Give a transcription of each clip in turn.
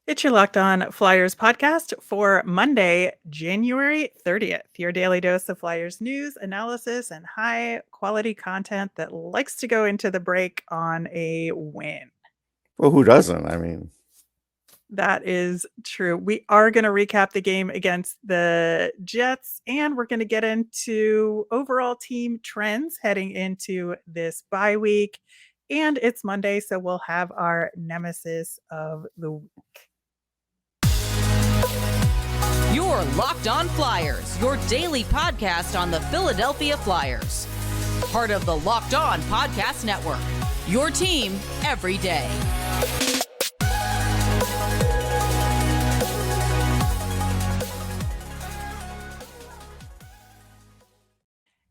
It's your Locked On Flyers podcast for Monday, January 30th. Your daily dose of Flyers news, analysis, and high quality content that likes to go into the break on a win. Well, who doesn't? I mean, That is true. We are going to recap the game against the Jets, and we're going to get into overall team trends heading into this bye week. And it's Monday, so we'll have our Nemesis of the week. You're Locked On Flyers, your daily podcast on the Philadelphia Flyers. Part of the Locked On Podcast Network, your team every day.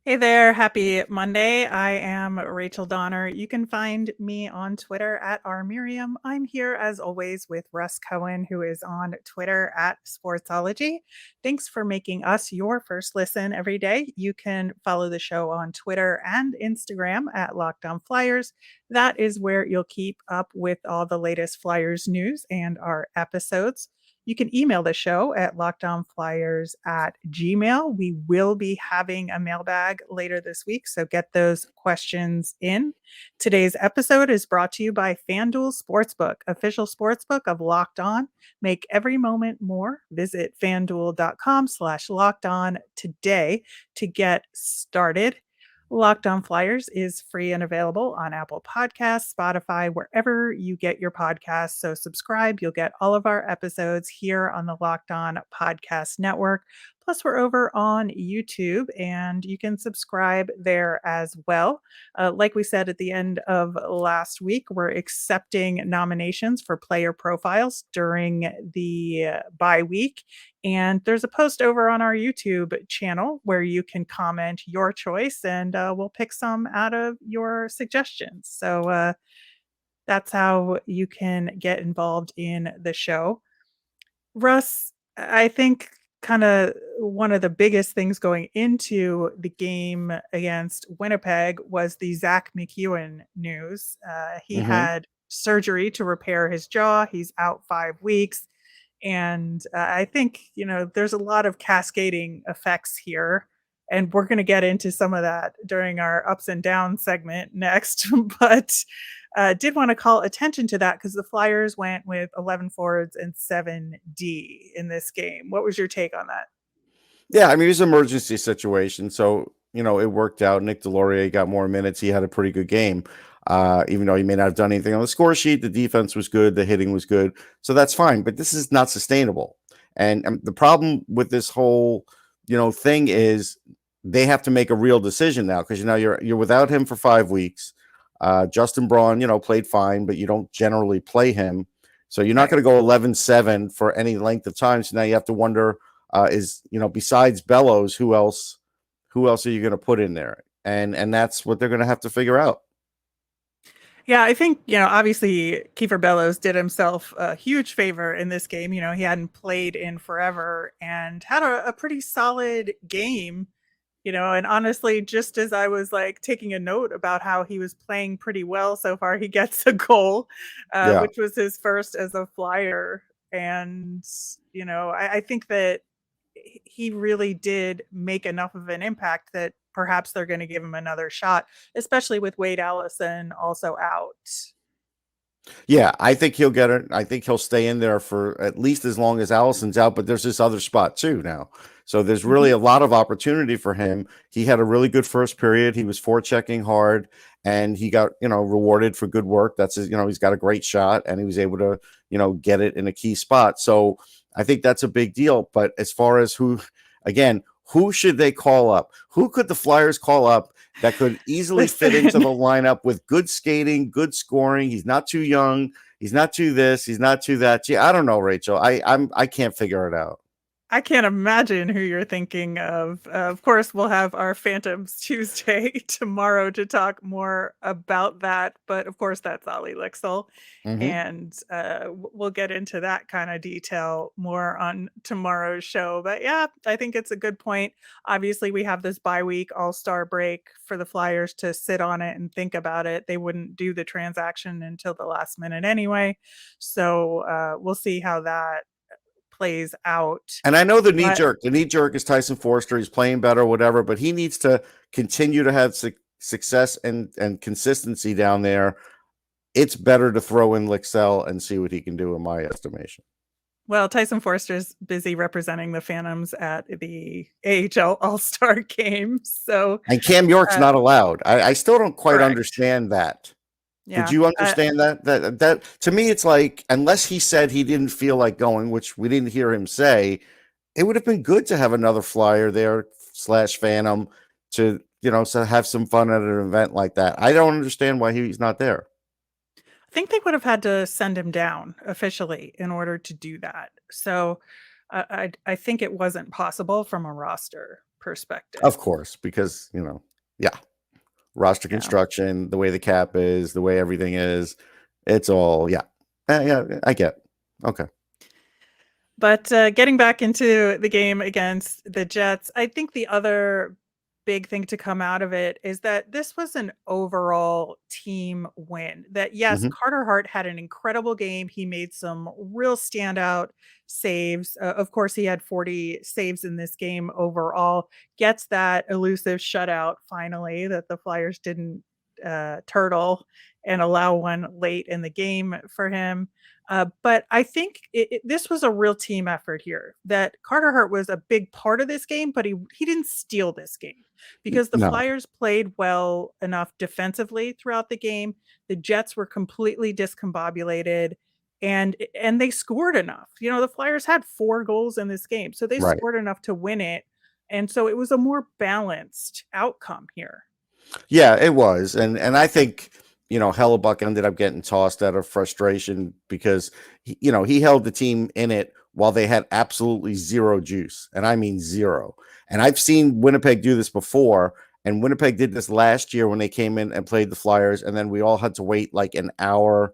Hey there, happy Monday. I am Rachel Donner. You can find me on Twitter at rmiriam. I'm here as always with Russ Cohen, who is on Twitter at Sportsology. Thanks for making us your first listen every day. You can follow the show on Twitter and Instagram at Locked On Flyers. That is where you'll keep up with all the latest Flyers news and our episodes. You can email the show at lockedonflyers@gmail.com. We will be having a mailbag later this week, so get those questions in. Today's episode is brought to you by FanDuel Sportsbook, official sportsbook of Locked On. Make every moment more. Visit fanduel.com/lockedon today to get started. Locked On Flyers is free and available on Apple Podcasts, Spotify, wherever you get your podcasts. So subscribe. You'll get all of our episodes here on the Locked On Podcast Network. Plus, we're over on YouTube and you can subscribe there as well. Like we said at the end of last week, we're accepting nominations for player profiles during the bye week. And there's a post over on our YouTube channel where you can comment your choice and we'll pick some out of your suggestions. So that's how you can get involved in the show. Russ, I think kind of one of the biggest things going into the game against Winnipeg was the Zach McEwen news. He had surgery to repair his jaw. He's out 5 weeks. And I think, there's a lot of cascading effects here. And we're going to get into some of that during our ups and downs segment next. But did want to call attention to that because the Flyers went with 11 forwards and 7D in this game. What was your take on that? Yeah, I mean, it was an emergency situation. So, it worked out. Nick Delorier got more minutes. He had a pretty good game. Even though he may not have done anything on the score sheet, the defense was good. The hitting was good. So that's fine. But this is not sustainable. And the problem with this whole, thing is they have to make a real decision now because, you're without him for 5 weeks. Justin Braun, played fine, but you don't generally play him. So you're not going to go 11-7 for any length of time. So now you have to wonder, besides Bellows, who else are you going to put in there? And that's what they're going to have to figure out. Yeah, I think, obviously Keiffer Bellows did himself a huge favor in this game. He hadn't played in forever and had a pretty solid game. And honestly, just as I was like taking a note about how he was playing pretty well so far, he gets a goal, which was his first as a Flyer. And, I think that he really did make enough of an impact that perhaps they're going to give him another shot, especially with Wade Allison also out. Yeah, I think he'll get it. I think he'll stay in there for at least as long as Allison's out, but there's this other spot too now. So there's really a lot of opportunity for him. He had a really good first period. He was forechecking hard and he got, rewarded for good work. That's his, he's got a great shot and he was able to, get it in a key spot. So I think that's a big deal. But as far as who should they call up? Who could the Flyers call up that could easily fit into the lineup with good skating, good scoring? He's not too young. He's not too this. He's not too that. Gee, I don't know, Rachel. I can't figure it out. I can't imagine who you're thinking of. Of course, we'll have our Phantoms Tuesday tomorrow to talk more about that. But of course, that's Ollie Lixel. Mhm. And we'll get into that kind of detail more on tomorrow's show. But yeah, I think it's a good point. Obviously, we have this bye week all-star break for the Flyers to sit on it and think about it. They wouldn't do the transaction until the last minute anyway. So we'll see how that plays out. And I know the But knee jerk is Tyson Forster. He's playing better, whatever, but he needs to continue to have success and consistency down there. It's better to throw in Lixell and see what he can do, in my estimation. well, Tyson Forster's busy representing the Phantoms at the AHL All-Star Game. So And Cam York's not allowed. I still don't quite correct. understand that. Did Yeah. you understand that? That to me, it's like, unless he said he didn't feel like going, which we didn't hear him say, it would have been good to have another Flyer there / Phantom to, so have some fun at an event like that. I don't understand why he's not there. I think they would have had to send him down officially in order to do that. So I think it wasn't possible from a roster perspective. Of course, because, yeah, roster Yeah. construction, the way the cap is, the way everything is, it's all, yeah. Yeah, I get. Okay. But getting back into the game against the Jets, I think the other big thing to come out of it is that this was an overall team win. That yes, Mhm. Carter Hart had an incredible game. He made some real standout saves. Of course, he had 40 saves in this game overall. Gets that elusive shutout finally that the Flyers didn't turtle and allow one late in the game for him. But I think this was a real team effort here. That Carter Hart was a big part of this game, but he didn't steal this game because the No. Flyers played well enough defensively throughout the game. The Jets were completely discombobulated, and they scored enough. The Flyers had 4 goals in this game, so they Right. scored enough to win it, and so it was a more balanced outcome here. Yeah, it was. And I think, Hellebuck ended up getting tossed out of frustration because he held the team in it while they had absolutely zero juice. And I mean zero. And I've seen Winnipeg do this before. And Winnipeg did this last year when they came in and played the Flyers. And then we all had to wait like an hour,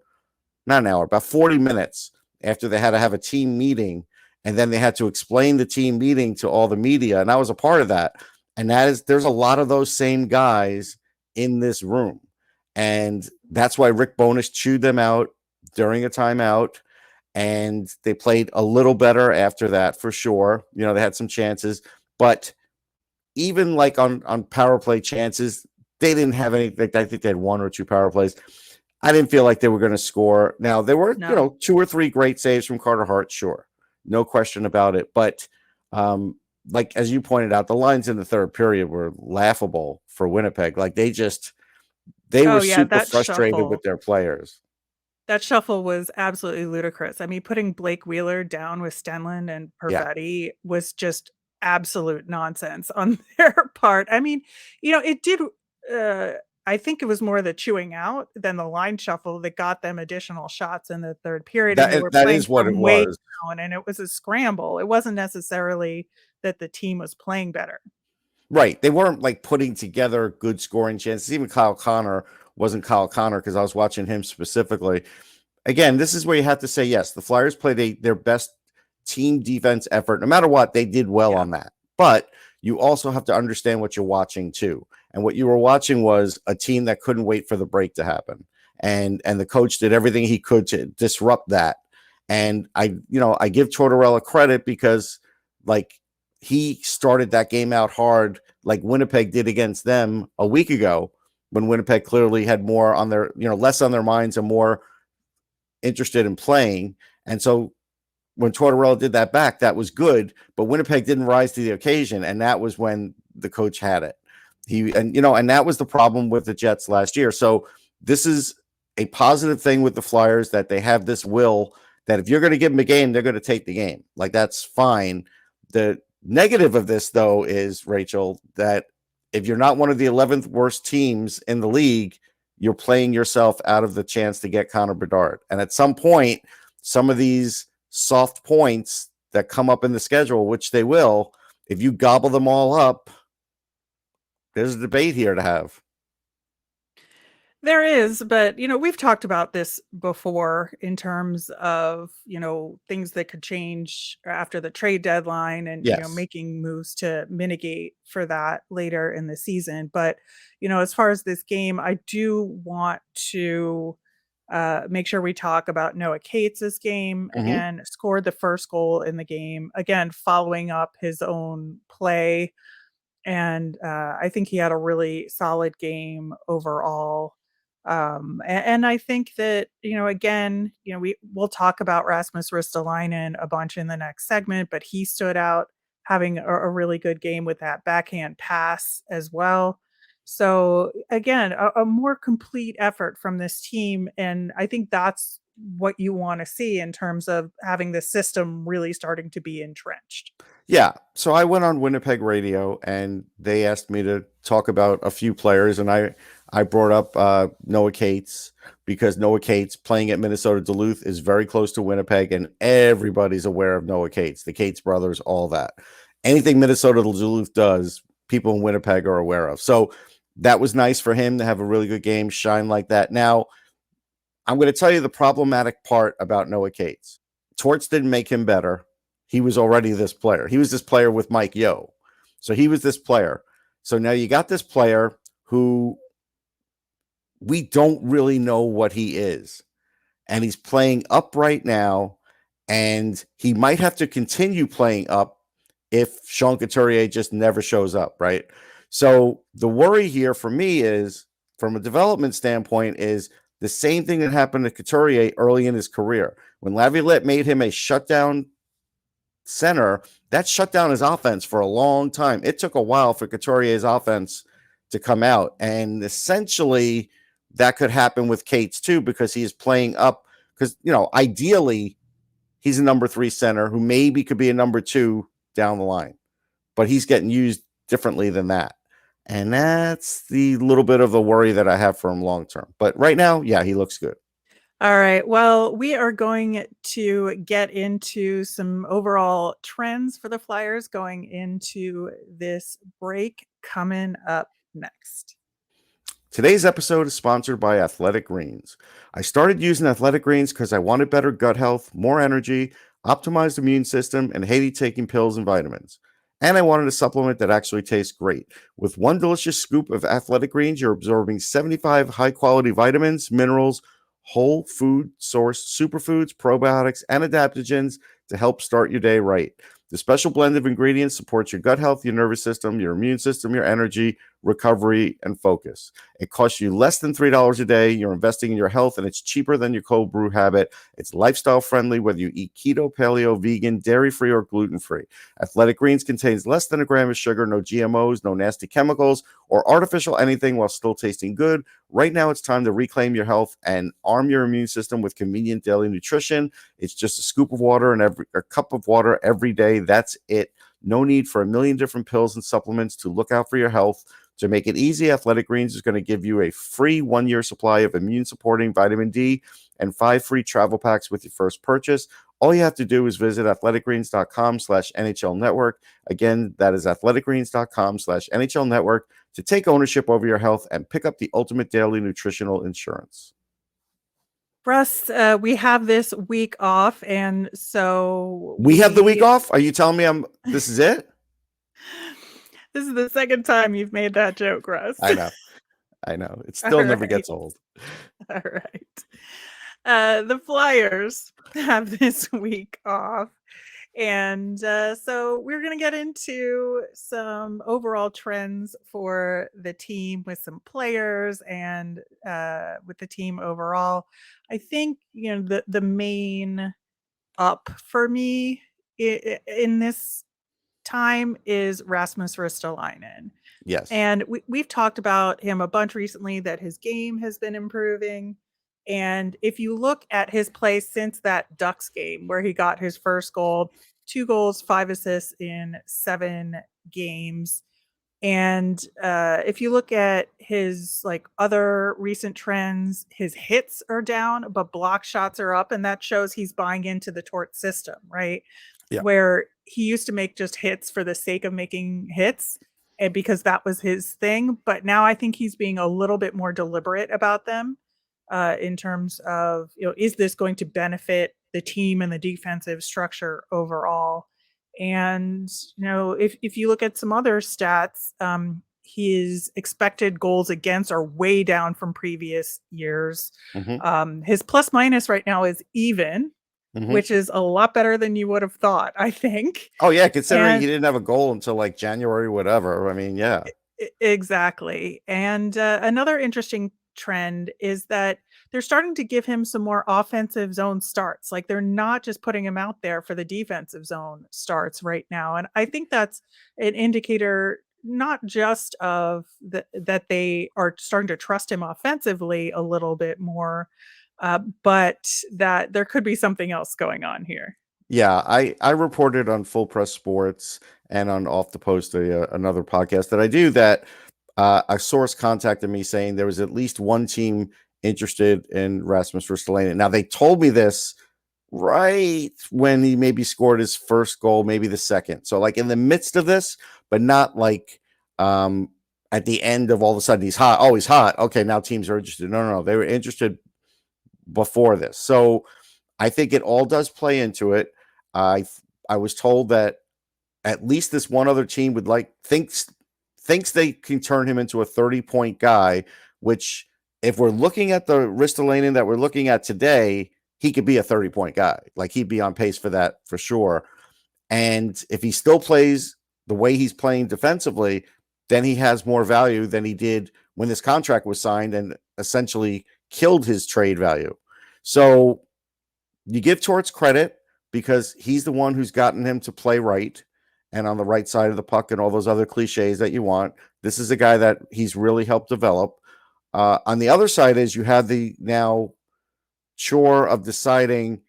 not an hour, about 40 minutes after they had to have a team meeting. And then they had to explain the team meeting to all the media. And I was a part of that. And there's a lot of those same guys in this room. And that's why Rick Bowness chewed them out during a timeout. And they played a little better after that, for sure. They had some chances. But even like on power play chances, they didn't have any. I think they had 1 or 2 power plays. I didn't feel like they were going to score. Now, there were, No. 2 or 3 great saves from Carter Hart, sure. No question about it. But like, as you pointed out, the lines in the third period were laughable for Winnipeg. Like, they were super That frustrated with shuffle. their players. That shuffle was absolutely ludicrous. I mean, putting Blake Wheeler down with Stenlund and Yeah. Perfetti was just absolute nonsense on their part. I mean, it did. I think it was more the chewing out than the line shuffle that got them additional shots in the third period, and they were That playing is what it from way was. down, and it was a scramble. It wasn't necessarily that the team was playing better. Right. They weren't like putting together good scoring chances. Even Kyle Connor wasn't Kyle Connor because I was watching him specifically. Again, this is where you have to say, yes, the Flyers played their best team defense effort. No matter what, they did well Yeah. on that. But you also have to understand what you're watching too. And what you were watching was a team that couldn't wait for the break to happen. And the coach did everything he could to disrupt that. And I give Tortorella credit because like he started that game out hard like Winnipeg did against them a week ago when Winnipeg clearly had more on their, less on their minds and more interested in playing. And so when Tortorella did that back, that was good, but Winnipeg didn't rise to the occasion. And that was when the coach had it. And that was the problem with the Jets last year. So this is a positive thing with the Flyers that they have this will that if you're going to give them a game, they're going to take the game. Like, that's fine. The negative of this, though, is, Rachel, that if you're not one of the 11th worst teams in the league, you're playing yourself out of the chance to get Connor Bedard. And at some point, some of these soft points that come up in the schedule, which they will, if you gobble them all up, there's a debate here to have. There is, but we've talked about this before in terms of, things that could change after the trade deadline and, Yes. making moves to mitigate for that later in the season. But, as far as this game, I do want to make sure we talk about Noah Cates' game. Again, scored the first goal in the game, again, following up his own play. And I think he had a really solid game overall. And I think that, again, we'll talk about Rasmus Ristolainen a bunch in the next segment, but he stood out having a really good game with that backhand pass as well. So again, a more complete effort from this team. And I think that's what you want to see in terms of having the system really starting to be entrenched. Yeah. So I went on Winnipeg radio and they asked me to talk about a few players. And I brought up Noah Cates because Noah Cates playing at Minnesota Duluth is very close to Winnipeg and everybody's aware of Noah Cates, the Cates brothers, all that. Anything Minnesota Duluth does, people in Winnipeg are aware of. So that was nice for him to have a really good game, shine like that. Now, I'm going to tell you the problematic part about Noah Cates. Torts didn't make him better. He was already this player. He was this player with Mike Yeo. So he was this player. So now you got this player who we don't really know what he is. And he's playing up right now. And he might have to continue playing up if Sean Couturier just never shows up, right? So the worry here for me is, from a development standpoint, is the same thing that happened to Couturier early in his career. When Laviolette made him a shutdown center, that shut down his offense for a long time. It took a while for Couturier's offense to come out. And essentially, that could happen with Cates too, because he is playing up. Because, ideally, he's a number 3 center who maybe could be a number 2 down the line. But he's getting used differently than that. And that's the little bit of a worry that I have for him long term. But right now, yeah, he looks good. All right. Well, we are going to get into some overall trends for the Flyers going into this break coming up next. Today's episode is sponsored by Athletic Greens. I started using Athletic Greens because I wanted better gut health, more energy, optimized immune system, and hated taking pills and vitamins. And I wanted a supplement that actually tastes great. With one delicious scoop of Athletic Greens, you're absorbing 75 high-quality vitamins, minerals, whole food source superfoods, probiotics, and adaptogens to help start your day right. The special blend of ingredients supports your gut health, your nervous system, your immune system, your energy, recovery, and focus. It costs you less than $3 a day. You're investing in your health, and it's cheaper than your cold brew habit. It's lifestyle friendly, whether you eat keto, paleo, vegan, dairy-free, or gluten-free. Athletic Greens contains less than a gram of sugar, no GMOs, no nasty chemicals, or artificial anything while still tasting good. Right now, it's time to reclaim your health and arm your immune system with convenient daily nutrition. It's just a scoop of water and a cup of water every day. That's it. No need for a million different pills and supplements to look out for your health. To make it easy, Athletic Greens is going to give you a free 1-year supply of immune-supporting vitamin D and 5 free travel packs with your first purchase. All you have to do is visit athleticgreens.com/NHL Network. Again, that is athleticgreens.com/NHL Network to take ownership over your health and pick up the ultimate daily nutritional insurance. Russ, we have this week off, and so we have the week off? Are you telling me this is it? This is the second time you've made that joke, Russ. I know. It still never gets old. All right. The Flyers have this week off. And so we're going to get into some overall trends for the team with some players and with the team overall. I think, the main up for me in this time is Rasmus Ristolainen. Yes. And we've talked about him a bunch recently, that his game has been improving. And if you look at his play since that Ducks game where he got his first goal, 2 goals, 5 assists in 7 games. And if you look at his other recent trends, his hits are down, but block shots are up. And that shows he's buying into the Tort system, right? Yeah. where he used to make just hits for the sake of making hits, and because that was his thing. But now I think he's being a little bit more deliberate about them, in terms of, is this going to benefit the team and the defensive structure overall? And, if you look at some other stats, his expected goals against are way down from previous years. His plus minus right now is even, which is a lot better than you would have thought, I think. Oh yeah, considering he And didn't have a goal until like January, whatever. I mean, yeah. exactly. And another interesting trend is that they're starting to give him some more offensive zone starts. Like, they're not just putting him out there for the defensive zone starts right now. And I think that's an indicator not just of that they are starting to trust him offensively a little bit more, but that there could be something else going on here. Yeah, I reported on Full Press Sports and on Off the Post, another podcast that I do, that a source contacted me saying there was at least one team interested in Rasmus Ristolainen. Now, they told me this right when he maybe scored his first goal, maybe the second. So like in the midst of this, but not like at the end of all of a sudden he's hot. Oh, he's hot. Okay, now teams are interested. No. They were interested before this. So I think it all does play into it. I was told that at least this one other team would thinks they can turn him into a 30-point guy, which if we're looking at the Ristolainen that we're looking at today, he could be a 30-point guy. Like, he'd be on pace for that for sure. And if he still plays the way he's playing defensively, then he has more value than he did when this contract was signed and essentially killed his trade value. So you give Torts credit because he's the one who's gotten him to play right and on the right side of the puck and all those other cliches that you want. This is a guy that he's really helped develop. On the other side is you have the now chore of deciding,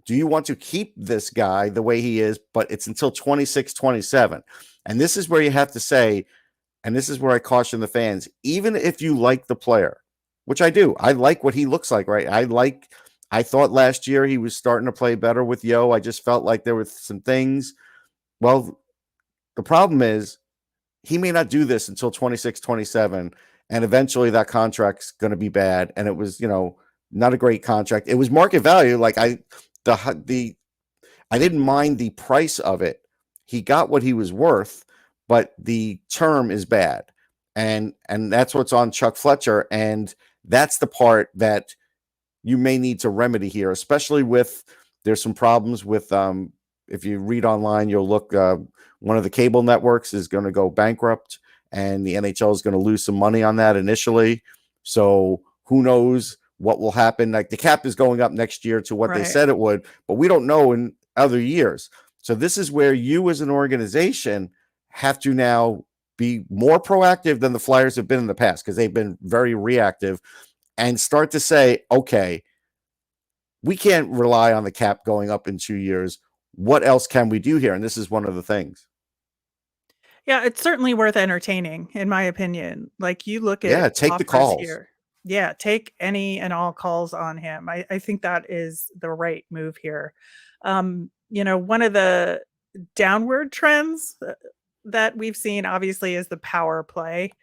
do you want to keep this guy the way he is, but it's until 26, 27. And this is where you have to say, and this is where I caution the fans, even if you like the player, which I do, I like what he looks like, right? I thought last year he was starting to play better with Yo. I just felt like there were some things. Well, the problem is he may not do this until 26, 27, and eventually that contract's going to be bad. And it was, not a great contract. It was market value. Like, I didn't mind the price of it. He got what he was worth, but the term is bad. And that's what's on Chuck Fletcher. And that's the part that you may need to remedy here, especially with, there's some problems with, if you read online, you'll look, one of the cable networks is going to go bankrupt and the NHL is going to lose some money on that initially. So who knows what will happen? Like, the cap is going up next year to what they said it would, but we don't know in other years. So this is where you as an organization have to now be more proactive than the Flyers have been in the past, because they've been very reactive, and start to say, okay, we can't rely on the cap going up in 2 years. What else can we do here? And this is one of the things. Yeah, it's certainly worth entertaining, in my opinion. Like, you look at take the calls here. Yeah, take any and all calls on him. I think that is the right move here. One of the downward trends that we've seen, obviously, is the power play.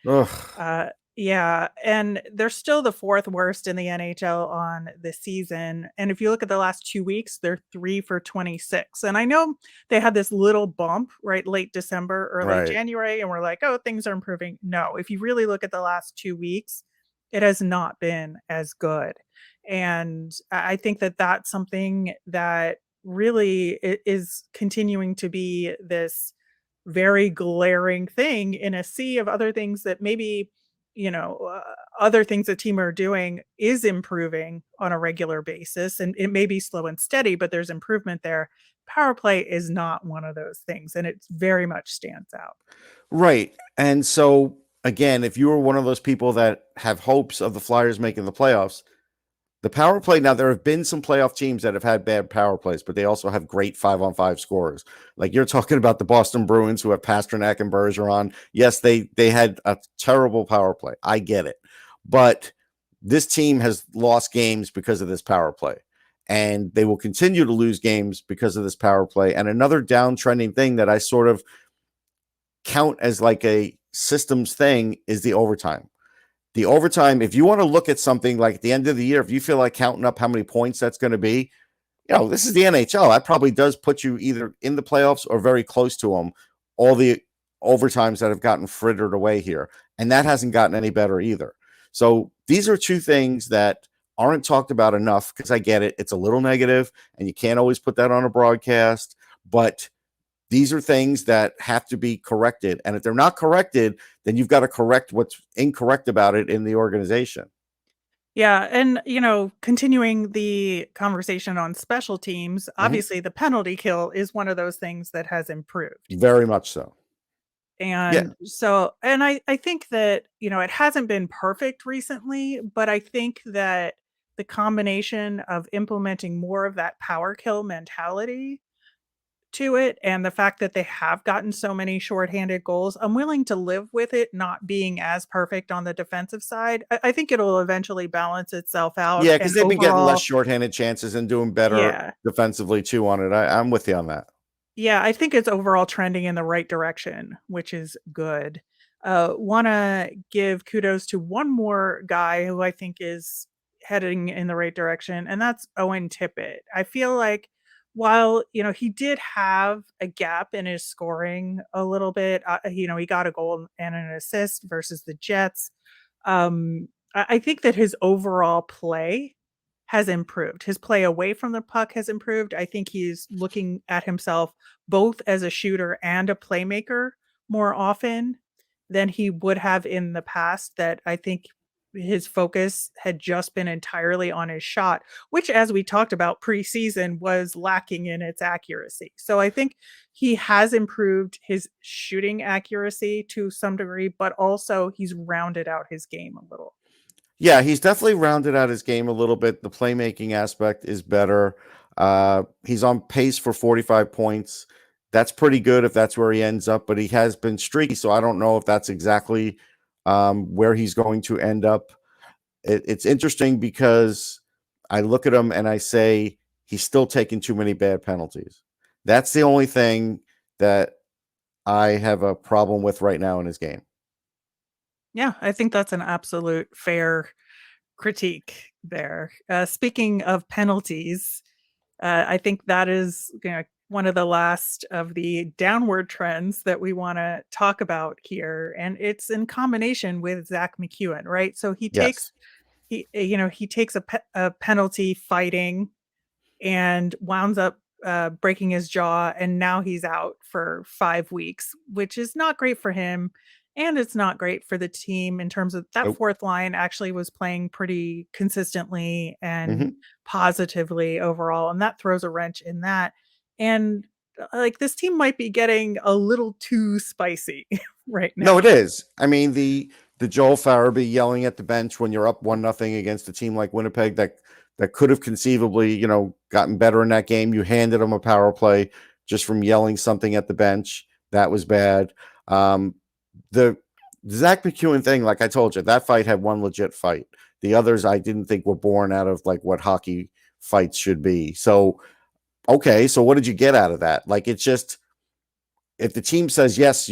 Yeah, and they're still the fourth worst in the NHL on the season. And if you look at the last 2 weeks, they're 3 for 26. And I know they had this little bump, right, late December, early January, and we're like, oh, things are improving. No, if you really look at the last 2 weeks, it has not been as good. And I think that that's something that really is continuing to be this very glaring thing in a sea of other things that maybe, other things the team are doing is improving on a regular basis. And it may be slow and steady, but there's improvement there. Power play is not one of those things, and it very much stands out. Right. And so, again, if you were one of those people that have hopes of the Flyers making the playoffs, the power play, now there have been some playoff teams that have had bad power plays, but they also have great 5-on-5 scorers. Like, you're talking about the Boston Bruins, who have Pasternak and Bergeron. Yes, they had a terrible power play. I get it. But this team has lost games because of this power play. and they will continue to lose games because of this power play. And another downtrending thing that I sort of count as like a systems thing is the overtime. The overtime, if you want to look at something like at the end of the year, if you feel like counting up how many points that's going to be, this is the NHL. That probably does put you either in the playoffs or very close to them. All the overtimes that have gotten frittered away here. And that hasn't gotten any better either. So these are two things that aren't talked about enough, because I get it. It's a little negative and you can't always put that on a broadcast, but these are things that have to be corrected. And if they're not corrected, then you've got to correct what's incorrect about it in the organization. Yeah, and continuing the conversation on special teams, obviously the penalty kill is one of those things that has improved. Very much so. And I think that, it hasn't been perfect recently, but I think that the combination of implementing more of that power kill mentality to it, and the fact that they have gotten so many shorthanded goals, I'm willing to live with it not being as perfect on the defensive side. I think it'll eventually balance itself out. Yeah, because And they've been getting less overall, shorthanded chances and doing better yeah, defensively too on it. I'm with you on that. yeah, I think it's overall trending in the right direction, which is good. Wanna give kudos to one more guy who I think is heading in the right direction, and that's Owen Tippett. I feel like while, he did have a gap in his scoring a little bit, he got a goal and an assist versus the Jets. I think that his overall play has improved. His play away from the puck has improved. I think he's looking at himself both as a shooter and a playmaker more often than he would have in the past. That I think his focus had just been entirely on his shot, which, as we talked about preseason, was lacking in its accuracy. So I think he has improved his shooting accuracy to some degree, but also he's rounded out his game a little. Yeah, he's definitely rounded out his game a little bit. The playmaking aspect is better. He's on pace for 45 points. That's pretty good if that's where he ends up, but he has been streaky, so I don't know if that's exactly where he's going to end up. It's interesting because I look at him and I say he's still taking too many bad penalties. That's the only thing that I have a problem with right now in his game. Yeah, I think that's an absolute fair critique there. Speaking of penalties, I think that is one of the last of the downward trends that we want to talk about here, and it's in combination with Zach McEwen, right? So he Yes. takes he takes a penalty fighting and wounds up breaking his jaw, and now he's out for 5 weeks, which is not great for him, and it's not great for the team in terms of that Nope. fourth line actually was playing pretty consistently and Mhm. positively overall, and that throws a wrench in that. And like, this team might be getting a little too spicy right No, it now. is. I mean, the Joel Farabee yelling at the bench when you're up 1-0 against a team like Winnipeg that could have conceivably, gotten better in that game. You handed them a power play just from yelling something at the bench. That was bad. The Zach McEwen thing, like I told you, that fight had one legit fight. The others I didn't think were born out of like what hockey fights should be. So, okay, so what did you get out of that? Like, it's just, if the team says yes,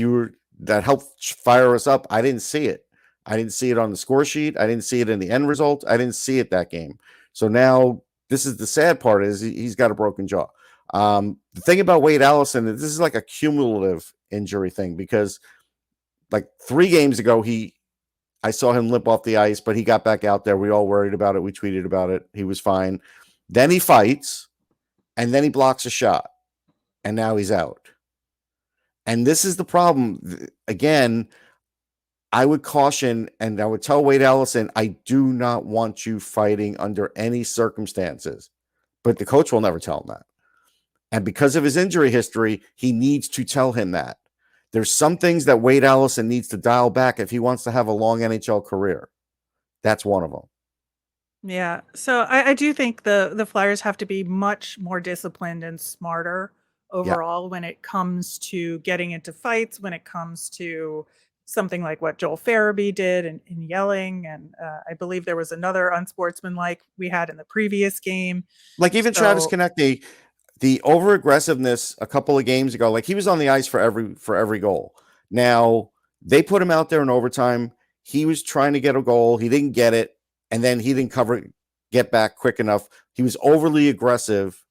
that helped fire us up, I didn't see it. I didn't see it on the score sheet. I didn't see it in the end result. I didn't see it that game. So now this is the sad part, is he's got a broken jaw. The thing about Wade Allison, this is like a cumulative injury thing, because like 3 games ago, I saw him limp off the ice, but he got back out there. We all worried about it. We tweeted about it. He was fine. Then he fights, and then he blocks a shot, and now he's out. And this is the problem. Again, I would caution, and I would tell Wade Allison, I do not want you fighting under any circumstances. But the coach will never tell him that. And because of his injury history, he needs to tell him that. There's some things that Wade Allison needs to dial back if he wants to have a long NHL career. That's one of them. Yeah. So I do think the Flyers have to be much more disciplined and smarter Yeah. overall when it comes to getting into fights, when it comes to something like what Joel Farabee did in yelling. And I believe there was another unsportsmanlike we had in the previous game. Like even Travis So, Konechny, the over aggressiveness a couple of games ago, like he was on the ice for every goal. Now they put him out there in overtime. He was trying to get a goal. He didn't get it. And then he didn't get back quick enough. He was overly aggressive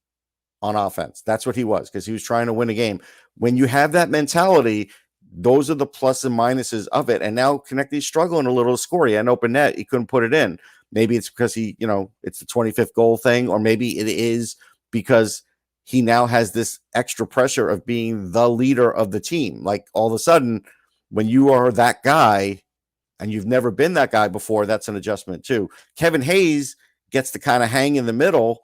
on offense. That's what he was, because he was trying to win a game. When you have that mentality, those are the plus and minuses of it. And now Konechny's struggling a little to score. He had an open net. He couldn't put it in. Maybe it's because it's the 25th goal thing, or maybe it is because he now has this extra pressure of being the leader of the team. Like all of a sudden, when you are that guy and you've never been that guy before, that's an adjustment too. Kevin Hayes gets to kind of hang in the middle.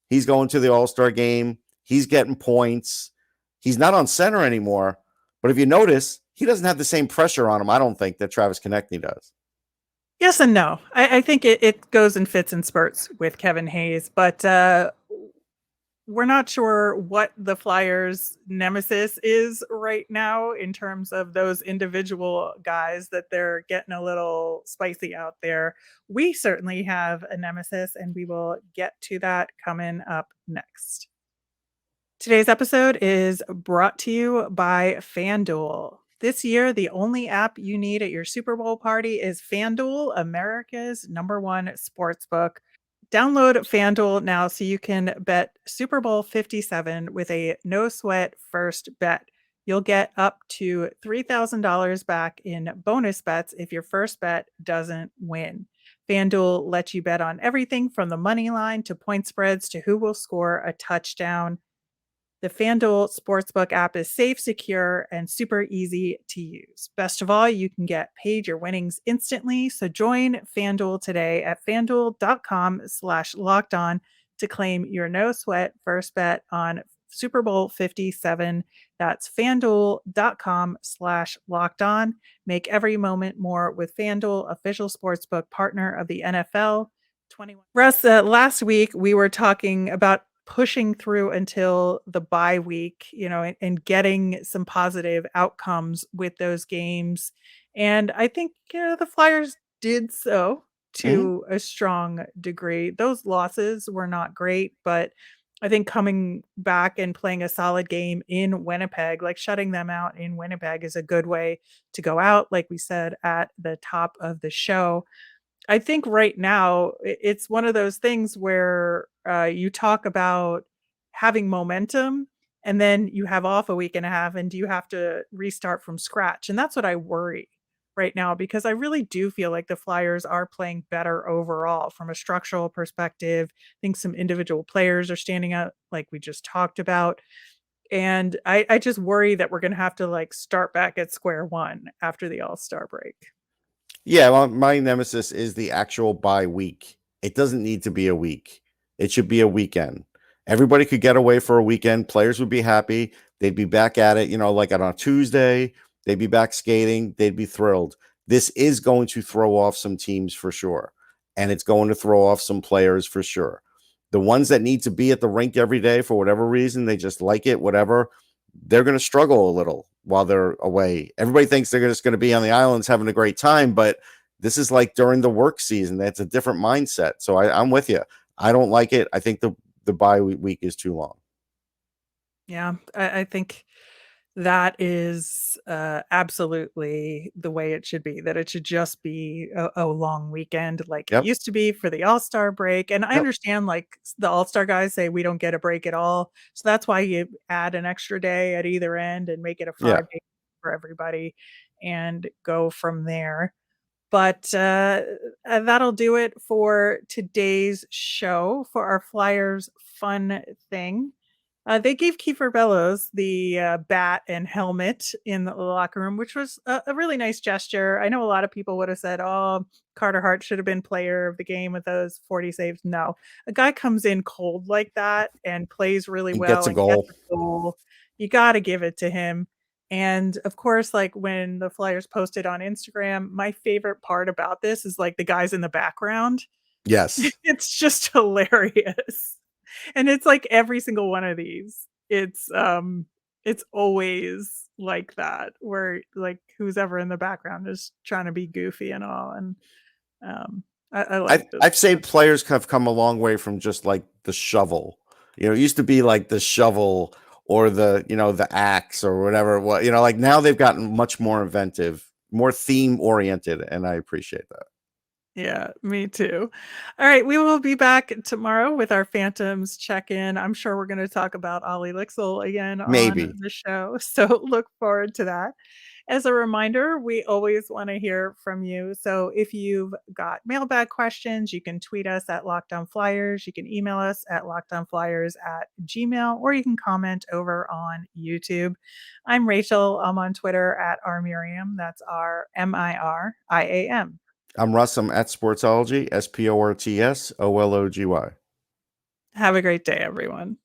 He's going to the All-Star game. He's getting points. He's not on center anymore. But if you notice, he doesn't have the same pressure on him, I don't think, that Travis Konechny does. yes and no. I think it goes in fits and spurts with Kevin Hayes, but we're not sure what the Flyers' nemesis is right now in terms of those individual guys that they're getting a little spicy out there. We certainly have a nemesis, and we will get to that coming up next. Today's episode is brought to you by FanDuel. This year, the only app you need at your Super Bowl party is FanDuel, America's #1 sportsbook. Download FanDuel now so you can bet Super Bowl 57 with a no sweat first bet. You'll get up to $3,000 back in bonus bets if your first bet doesn't win. FanDuel lets you bet on everything from the money line to point spreads to who will score a touchdown. The FanDuel Sportsbook app is safe, secure, and super easy to use. Best of all, you can get paid your winnings instantly. So join FanDuel today at FanDuel.com/lockedon to claim your no sweat first bet on Super Bowl 57. That's FanDuel.com/lockedon. Make every moment more with FanDuel, official sportsbook partner of the NFL. 21. Russ, last week we were talking about pushing through until the bye week, and getting some positive outcomes with those games. And I think the Flyers did so to a strong degree. Those losses were not great, but I think coming back and playing a solid game in Winnipeg, like shutting them out in Winnipeg, is a good way to go out, like we said at the top of the show. I think right now it's one of those things where you talk about having momentum and then you have off a week and a half, and you have to restart from scratch. And that's what I worry right now, because I really do feel like the Flyers are playing better overall from a structural perspective. I think some individual players are standing out, like we just talked about. And I just worry that we're going to have to start back at square one after the All-Star break. Yeah, well, my nemesis is the actual bye week. It doesn't need to be a week. It should be a weekend. Everybody could get away for a weekend. Players would be happy. They'd be back at it, like on a Tuesday. They'd be back skating. They'd be thrilled. This is going to throw off some teams for sure. And it's going to throw off some players for sure. The ones that need to be at the rink every day for whatever reason, they just like it, whatever, they're going to struggle a little while they're away. Everybody thinks they're just going to be on the islands having a great time, but this is like during the work season. That's a different mindset. So I'm with you. I don't like it. I think the bye week is too long. Yeah, I think that is absolutely the way it should be, that it should just be a long weekend like it used to be for the All-Star break. And I understand the All-Star guys say we don't get a break at all. So that's why you add an extra day at either end and make it a 5-day for everybody and go from there. But that'll do it for today's show for our Flyers fun thing. They gave Keiffer Bellows the bat and helmet in the locker room, which was a really nice gesture. I know a lot of people would have said, oh, Carter Hart should have been player of the game with those 40 saves. No, a guy comes in cold like that and plays really well. Gets a goal. You got to give it to him. And of course, when the Flyers posted on Instagram, my favorite part about this is the guys in the background. Yes. It's just hilarious. And it's every single one of these. It's it's always like that, where like who's ever in the background is trying to be goofy and all. And I like this. I'd say players have come a long way from just like the shovel. It used to be like the shovel or the the axe or whatever. What like now they've gotten much more inventive, more theme oriented, and I appreciate that. Yeah, me too. All right, we will be back tomorrow with our Phantoms check-in. I'm sure we're going to talk about Ollie Lixel again on Maybe. the show, so look forward to that. As a reminder, we always want to hear from you. So if you've got mailbag questions, you can tweet us at LockedOnFlyers. You can email us at LockedOnFlyers@gmail, or you can comment over on YouTube. I'm Rachel. I'm on Twitter at rmiriam. That's RMIRIAM. I'm Russ. I'm at Sportsology, SPORTSOLOGY. Have a great day, everyone.